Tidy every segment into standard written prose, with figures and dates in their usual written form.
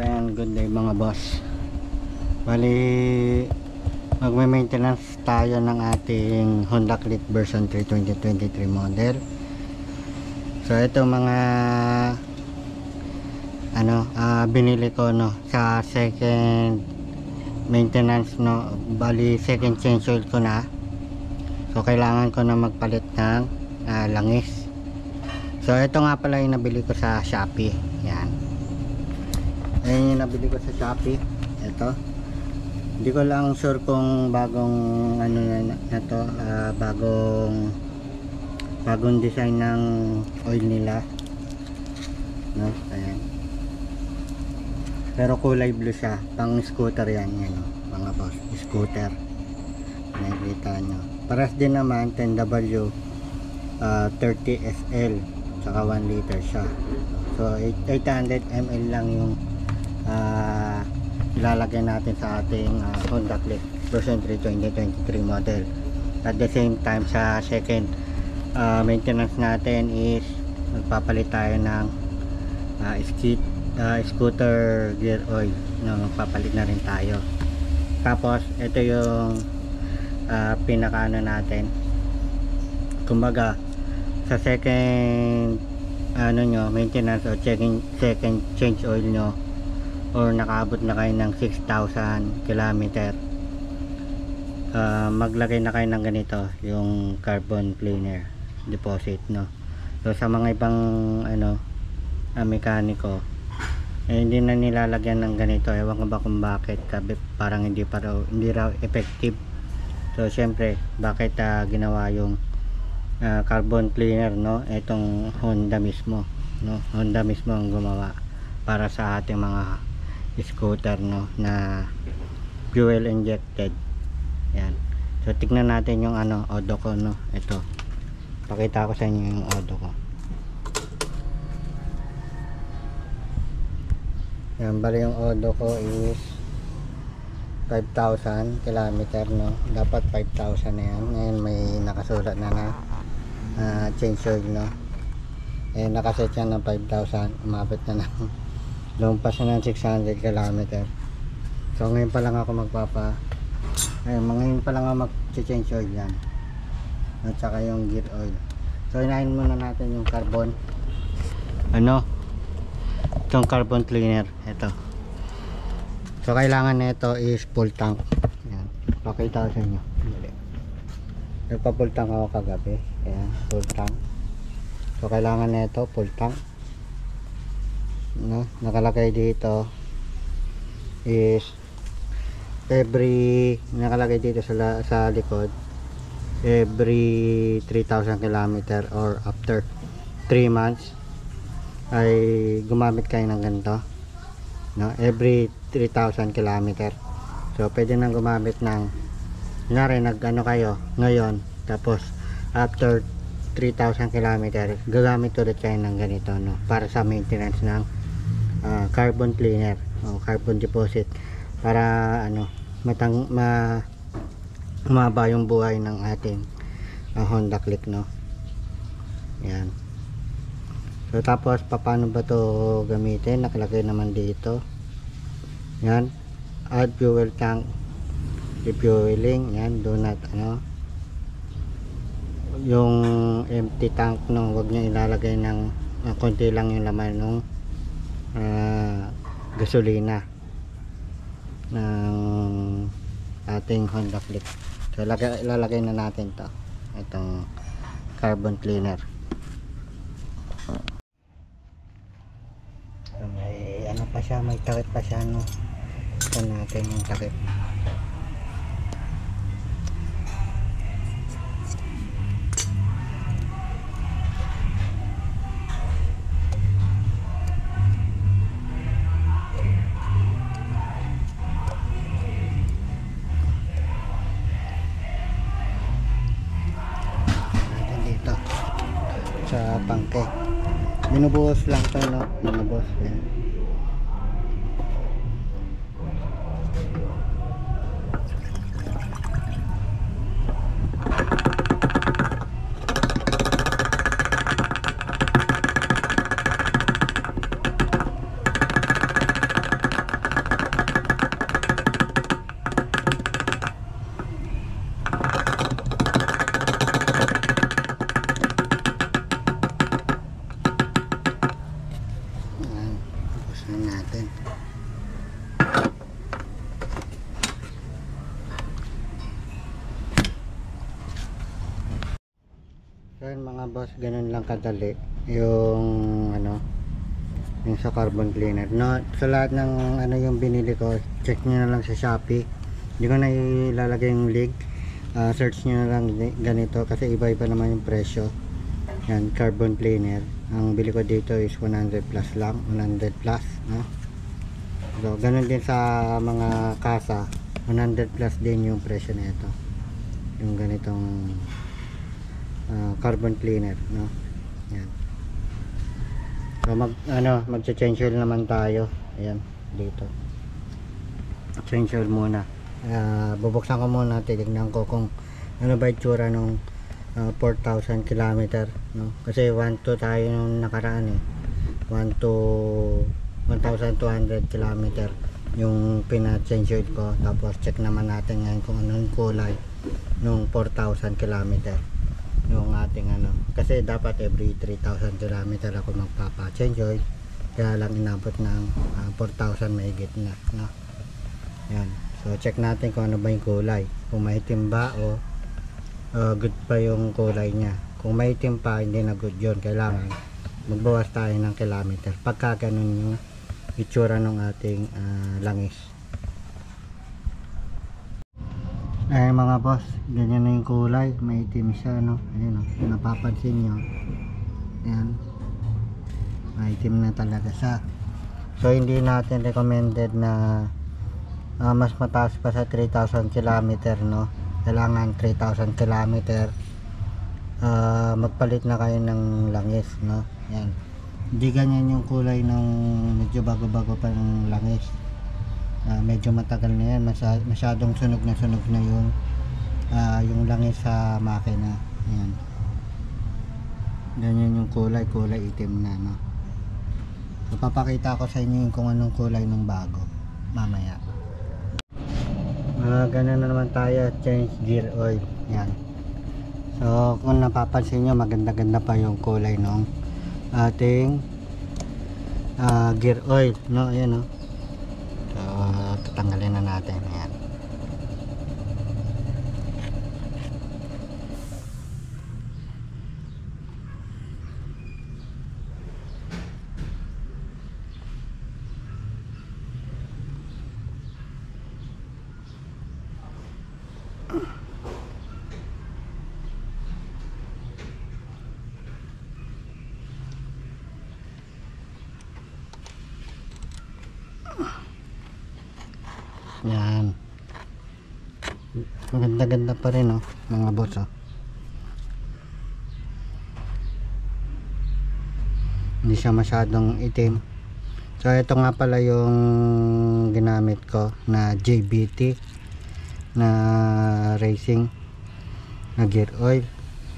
and good day mga boss. Bali magme-maintenance tayo ng ating Honda Click version 3 2023 model. So ito mga binili ko sa second maintenance bali second change oil ko na. So kailangan ko na magpalit ng langis. So ito nga pala yung nabili ko sa Shopee. Yan. Ayun yung nabili ko sa Shopee. Ito. Hindi ko lang sure kung bagong bagong design ng oil nila. No? Ayan. Pero kulay blue siya. Pang scooter yan. Yan mga boss. Scooter. Nakikita nyo. Paras din naman 10W 30 SL. Saka 1 liter siya. So 800 ml lang yung ilalagay natin sa ating Honda Click version 3 2023 model. At the same time sa second maintenance natin is magpapalit tayo ng scooter gear oil. Magpapalit na rin tayo. Tapos ito yung pinakaano natin, kumbaga sa second maintenance o second change oil nyo, or nakaabot na kayo ng 6,000 km, maglagay na kayo ng ganito, yung carbon cleaner deposit, so sa mga ibang mekaniko hindi na nilalagyan ng ganito. Ewan ko ba kung bakit, parang hindi raw effective. So syempre bakit ginawa yung carbon cleaner, itong Honda mismo, Honda mismo ang gumawa para sa ating mga scooter, na fuel injected. Yan. So tignan natin yung odo ko, ito. Pakita ko sa inyo yung odo ko. Yan, bali yung odo ko is 5,000 km, dapat 5,000 na yan. Ngayon may nakasulat na change oil, nakaset yan ng 5,000, umabot na lumpas na ng 600 km. So ngayon pa lang ako ngayon pa lang ako mag-change oil yan, at saka yung gear oil. So inahin muna natin yung carbon itong carbon cleaner. Ito, so kailangan nito is full tank. Yan, pakita ko sa inyo. Nagpa-full tank ako kagabi. Ayan, full tank. So kailangan nito full tank. Nakalagay dito is nakalagay dito sa likod, every 3,000 km or after 3 months ay gumamit kayo ng ganito, every 3,000 km. So pwede nang gumamit ng kayo ngayon, tapos after 3,000 km gagamit ulit kayo ng ganito, para sa maintenance ng carbon cleaner o carbon deposit, para umaba yung buhay ng ating Honda Click, yan. So tapos paano ba to gamitin? Nakalagay naman dito, yan, add fuel tank refueling. Yan, do not yung empty tank, wag nyo ilalagay ng konti lang yung laman ng gasolina ng ating Honda Click. So ilalagay na natin itong carbon cleaner. So, may takip pa siya, ito natin yung takip. Sa pangke binubuhos lang to, mga boss. Yan. So yun mga boss, ganun lang kadali yung ano, yung sa carbon cleaner. No, sa lahat ng ano yung binili ko, check nyo na lang sa Shopee. Hindi ko na ilalagay yung link. Search nyo na lang ganito kasi iba-iba naman yung presyo. Yan, carbon cleaner. Ang bili ko dito is 100 plus lang, 100 plus, no? So, ganun din sa mga kasa, 100 plus din yung presyo na ito. Yung ganitong carbon cleaner, no? Yan. So mag-change oil naman tayo. Ayan, dito. Change oil muna. Bubuksan ko muna, titignan ko kung ano ba itsura nung 4,000 km, no? Kasi 1 to tayo nung nakaraan 1 to 1,200 km yung pina-change oil ko. Tapos check naman natin ngayon kung anong kulay nung 4,000 km yung ating ano, kasi dapat every 3,000 km ako magpapa-change oil, kaya lang inabot ng 4,000 mahigit na, no? Yan, so check natin kung ano ba yung kulay, kung maitim ba o good pa yung kulay niya. Kung maitim pa, hindi na good yun, kailangan magbawas tayo ng kilometer pagka ganun yung itsura ng ating langis. Ay mga boss, ganyan na yung kulay, maitim siya, no? Ayun, napapansin nyo, ayan, maitim na talaga siya. So hindi natin recommended na mas mataas pa sa 3,000 km, no? Kailangan 3,000 km magpalit na kayo ng langis, no? Ayan, hindi ganyan yung kulay ng medyo bago-bago pa ng langis. Medyo matagal na yan, masyadong sunog na yung langis sa makina. Ayan, ganyan yung kulay itim na, no? So papakita ko sa inyo kung anong kulay ng bago mamaya. Ganun na naman tayo, change gear oil. Yan, so kung napapansin nyo, maganda-ganda pa yung kulay ng ating gear oil, no? Ayan, no? So tatanggalin na natin. Ayan, yan, maganda-ganda pa rin, oh, mga boss, oh. Hindi siya masyadong itim. So ito nga pala yung ginamit ko na JBT na racing na gear oil.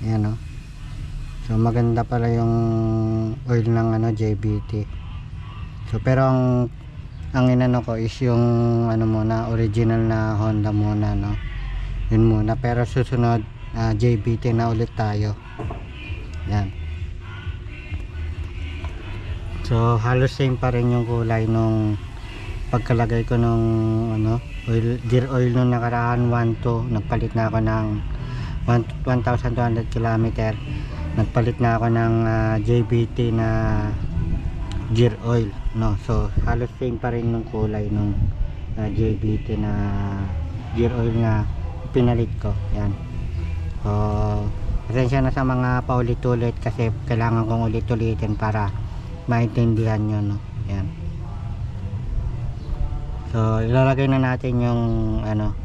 Ayan, oh. So maganda pala yung oil ng ano, JBT. So pero ang inano ko is yung ano muna, original na Honda muna, no? Yun muna, pero susunod JBT na ulit tayo. Yan, so halos same pa rin yung kulay nung pagkalagay ko nung ano, gear oil nung nakaraan. 1.2 nagpalit na ako ng 1,200 km, nagpalit na ako ng JBT na gear oil, no? So halos same pa rin ng kulay nung JBT na gear oil nga pinalit ko. Yan, so pasensya na sa mga paulit-ulit kasi kailangan kong ulit-ulitin para maintindihan nyo, no? Yan, so ilalagay na natin yung ano,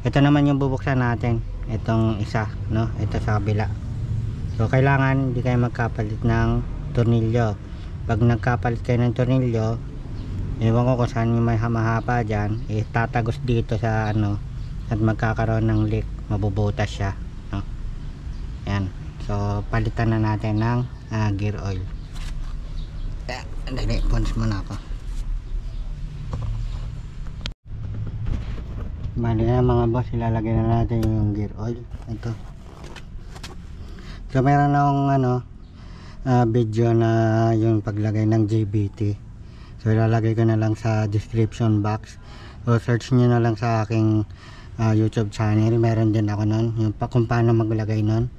ito naman yung bubuksan natin, itong isa, no? Ito sa kabila. So kailangan hindi kayo magkapalit ng tornilyo. Pag nagkapalit kayo ng tornilyo, ewan ko kung saan yung may mahaba dyan, tatagos dito sa ano at magkakaroon ng leak, mabubutas siya, no? Yan, so palitan na natin ng gear oil. Dali, pons muna ako. Bali na mga boss, ilalagay na natin yung gear oil. Ito, so meron akong ano, video na yung paglagay ng JBT. So ilalagay ko na lang sa description box, o search nyo na lang sa aking YouTube channel. Meron din ako nun yung kung paano maglagay nun.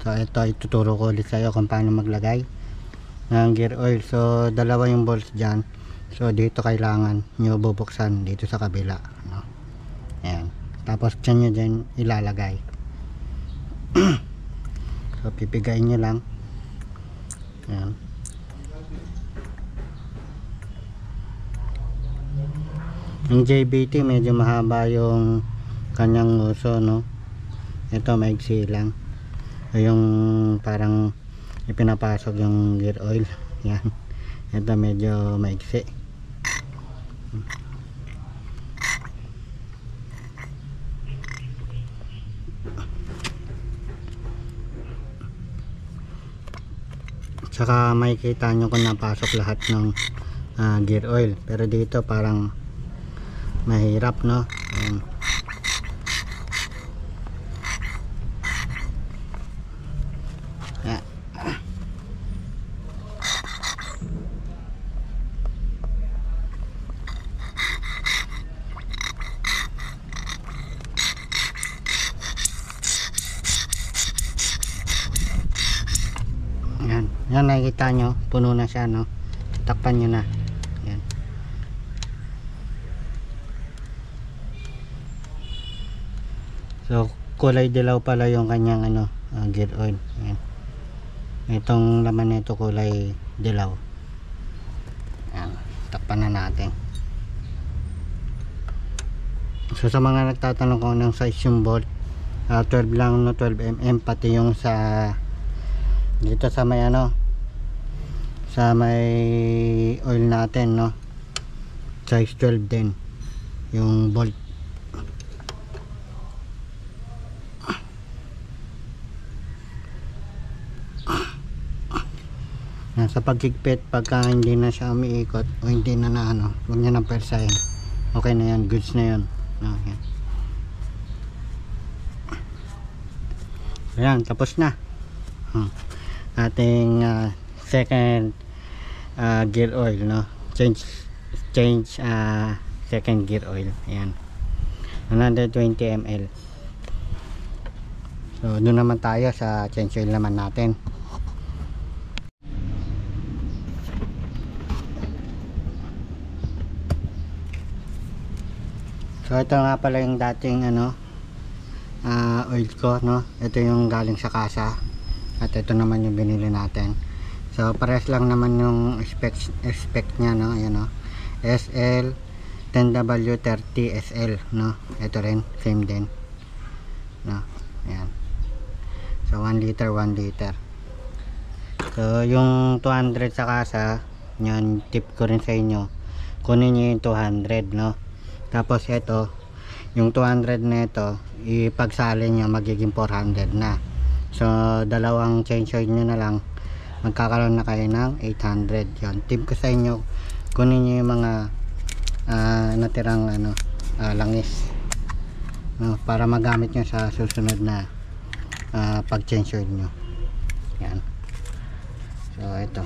So So ito, ituturo ko ulit sa'yo kung paano maglagay ng gear oil. So dalawa yung bolts dyan. So dito kailangan nyo bubuksan dito sa kabila, no? Ayan. Tapos dyan nyo dyan ilalagay. So pipigayin nyo lang. Ayan. Yung JBT medyo mahaba yung kanyang uso, no? Ito maigsi lang. Yung parang ipinapasok yung gear oil. Yan. Ito medyo maigsi. Saka makikita nyo kung napasok lahat ng gear oil. Pero dito parang mahirap, no? Ayan. Yan, nakikita nyo, puno na siya, no? Takpan nyo na. Yan. So kulay dilaw pala yung kanyang gear oil. Yan. Itong laman nito kulay dilaw. Yan. Takpan na natin. So sa mga nagtatanong kung anong size yung bolt, 12 lang, no? 12mm, pati yung sa dito sa may sa may oil natin, no? Size 12 din yung bolt. Sa pagkikpit, pagka hindi na siya umiikot o hindi na huwag nyo nang persahin. Okay na yan, goods na yan. Okay. Ayan, tapos na ating second gear oil, no? Change second gear oil. Ayan, 120 ml. So doon naman tayo sa change oil naman natin. So ito nga pala yung dating oil ko, no? Ito yung galing sa kasa. At ito naman yung binili natin. So pares lang naman yung spec nya, no? Ayan, no? SL 10W30 SL, no? Ito rin, same din, no? Ayan. So 1 liter. So yung 200 sa kasa, yan tip ko rin sa inyo. Kunin nyo yung 200, no? Tapos ito, yung 200 na ito, ipagsalin nyo, magiging 400 na. So dalawang change oil nyo na lang, magkakaroon na kayo ng 800. Yun, tip ko sa inyo, kunin nyo yung mga natirang langis, no? Para magamit nyo sa susunod na pag change oil nyo. Yan. So ito,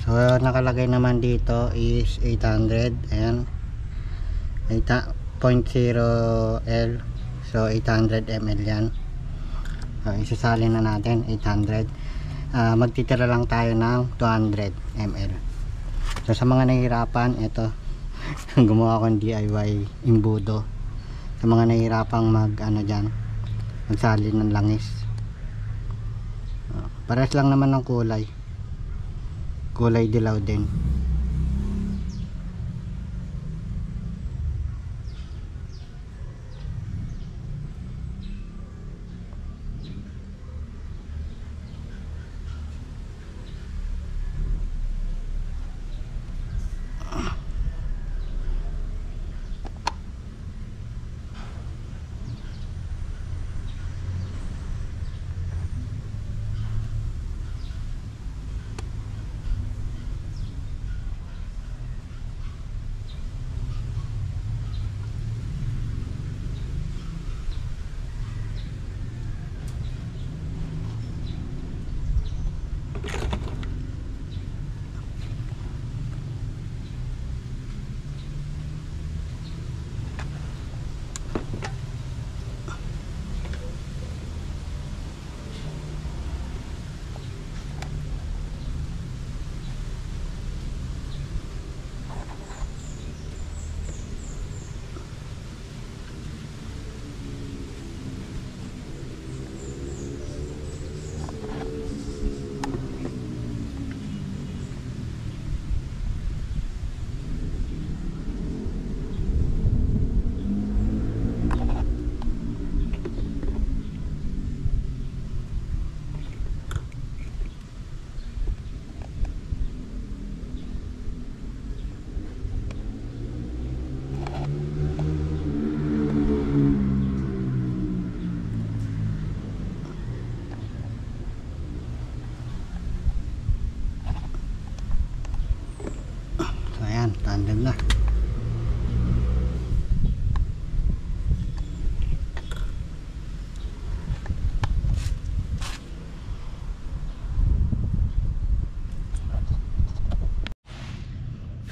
so nakalagay naman dito is 800. Ayan, 8.0 L. So 800 ml yan. Isasalin na natin 800. Magtitira lang tayo ng 200 ml. So sa mga nahihirapan, ito gumawa akong DIY imbudo. Sa mga nahihirapang dyan, magsalin ng langis. Pares lang naman ng kulay dilaw din.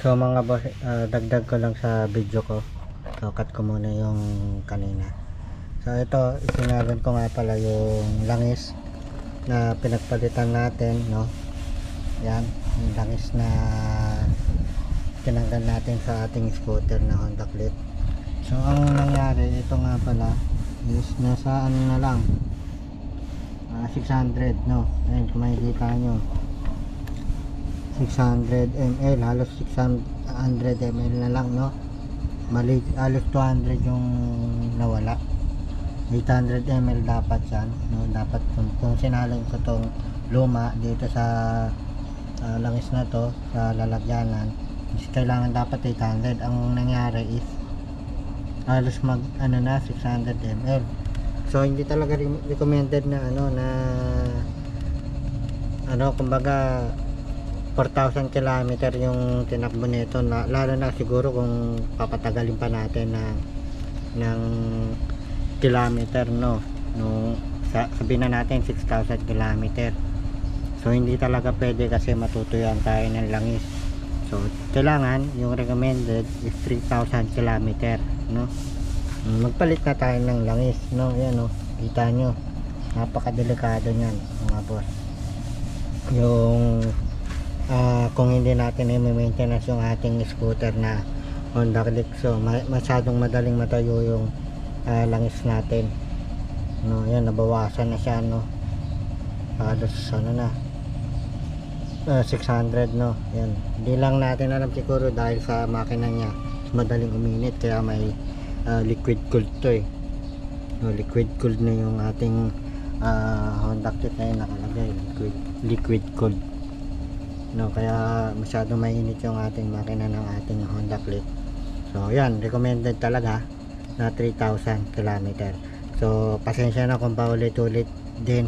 So mga boss, dagdag ko lang sa video ko. So cut ko muna yung kanina. So ito, isinagan ko nga pala yung langis na pinagpalitan natin, no? Yan, yung langis na tinanggal natin sa ating scooter na Honda Click. So ang nangyari, ito nga pala is nasa ano na lang, 600, no? Ayun, kung makikita nyo, 600 ml, halos 600 ml na lang, no? Mali, halos 200 yung nawala. 800 ml dapat yan, no? Dapat kung sinalin ko tong luma dito sa langis na to sa lalagyanan, kailangan dapat 800. Ang nangyari is halos mag ano na 600 ml. So hindi talaga recommended na kumbaga 4,000 km yung tinakbo nito, lalo na siguro kung papatagalin pa natin ng kilometer, no? Sabihin na natin 6,000 km. So hindi talaga pwede kasi matutuyuan tayo ng langis. So kailangan yung recommended is 3,000 km, no? Magpalit na tayo ng langis, no? Yan, no? Kita nyo, napakadelikado nyan mga boss. Yung kung hindi natin i-maintenance yung ating scooter na Honda Click, so masyadong madaling matayo yung langis natin, no? Yan, nabawasan na siya, no? Halos ano na 600, no? Yan, hindi lang natin alam siguro dahil sa makina niya madaling uminit, kaya may liquid cooled to eh, no? Liquid cooled na yung ating Honda Click na yun, nakalagay liquid cooled, no? Kaya masyadong mainit yung ating makina ng ating Honda Click. So yan, recommended talaga na 3,000 km. So pasensya na kung paulit-ulit din,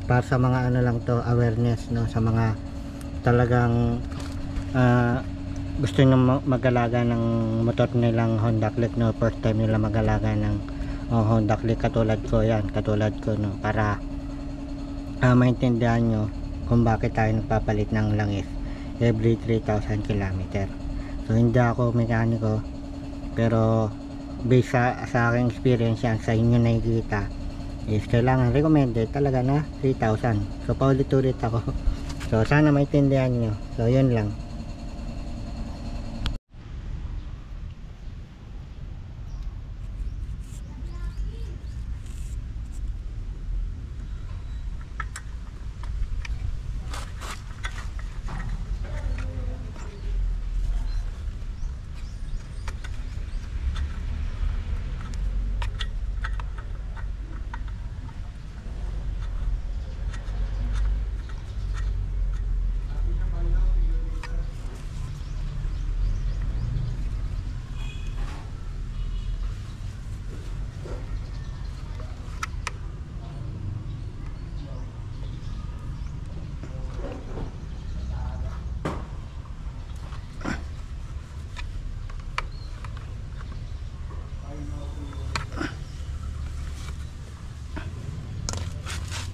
para sa mga ano lang to, awareness, no? Sa mga talagang gusto nyo mag-alaga ng motor nilang Honda Click, no? First time nila mag-alaga ng Honda Click, katulad ko yan, no? Para maintindihan nyo kung bakit tayo nagpapalit ng langis every 3,000 km. So hindi ako mekaniko, pero based sa aking experience yan, sa inyo nakikita is kailangan recommended talaga na 3,000. So paulit-ulit ako. So sana maintindihan nyo. So yun lang.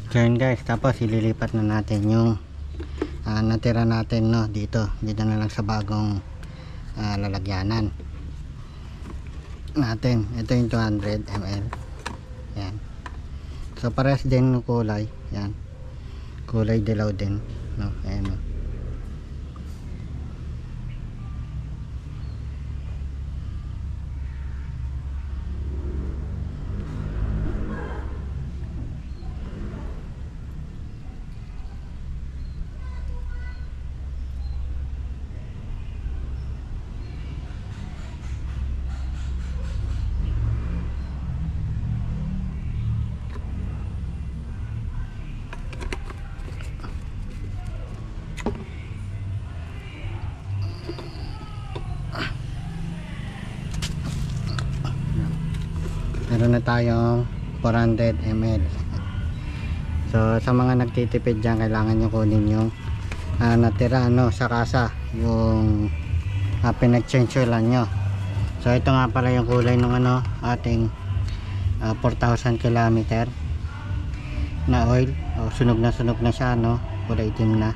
So yun guys, tapos ililipat na natin yung natira natin, no? Dito na lang sa bagong lalagyanan natin. Ito yung 200 ml. Yan. So parehas din ng kulay. Yan. Kulay dilaw din, no? Ayan, no? Meron na tayong 400 ml. So sa mga nagtitipid dyan, kailangan nyo kunin yung natira, no, sa kasa, yung pinag-change lang nyo. So ito nga pala yung kulay ng ating 4,000 km na oil. Sunog na siya, no? Kulay itim na.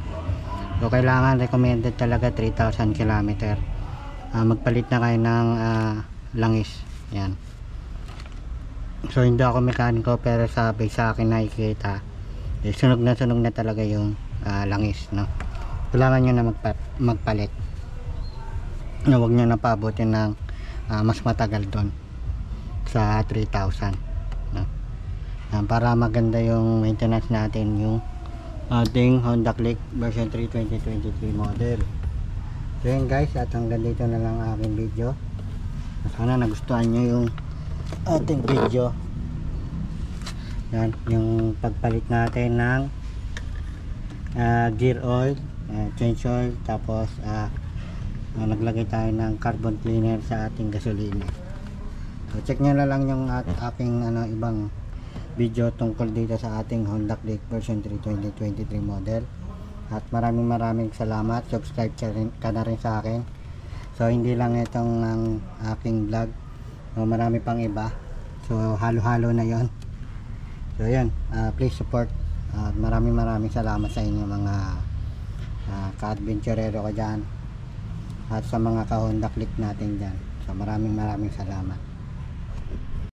So kailangan recommended talaga 3,000 km. Magpalit na kayo ng langis. Yan. So hindi ako mekaniko, pero sabi sa akin nakikita sunog na talaga yung langis, no? Kailangan nyo na magpalit. Huwag nyo na paabutin ng mas matagal doon sa 3,000, no? Para maganda yung maintenance natin yung ating Honda Click version 3 2023 model. So yun guys, at hanggang dito na lang aking video. Sana nagustuhan nyo yung ating video. Yan, yung pagpalit natin ng gear oil, change oil, tapos naglagay tayo ng carbon cleaner sa ating gasolina. So check nyo na lang yung aking ibang video tungkol dito sa ating Honda Click version 3 2023 model. At maraming salamat. Subscribe ka na rin sa akin. So hindi lang itong ng aking vlog, so, marami pang iba. So halo-halo na yon. So yan, please support. Maraming salamat sa inyo mga ka-adventurero ko dyan, at sa mga ka-Honda Click natin dyan. So maraming salamat.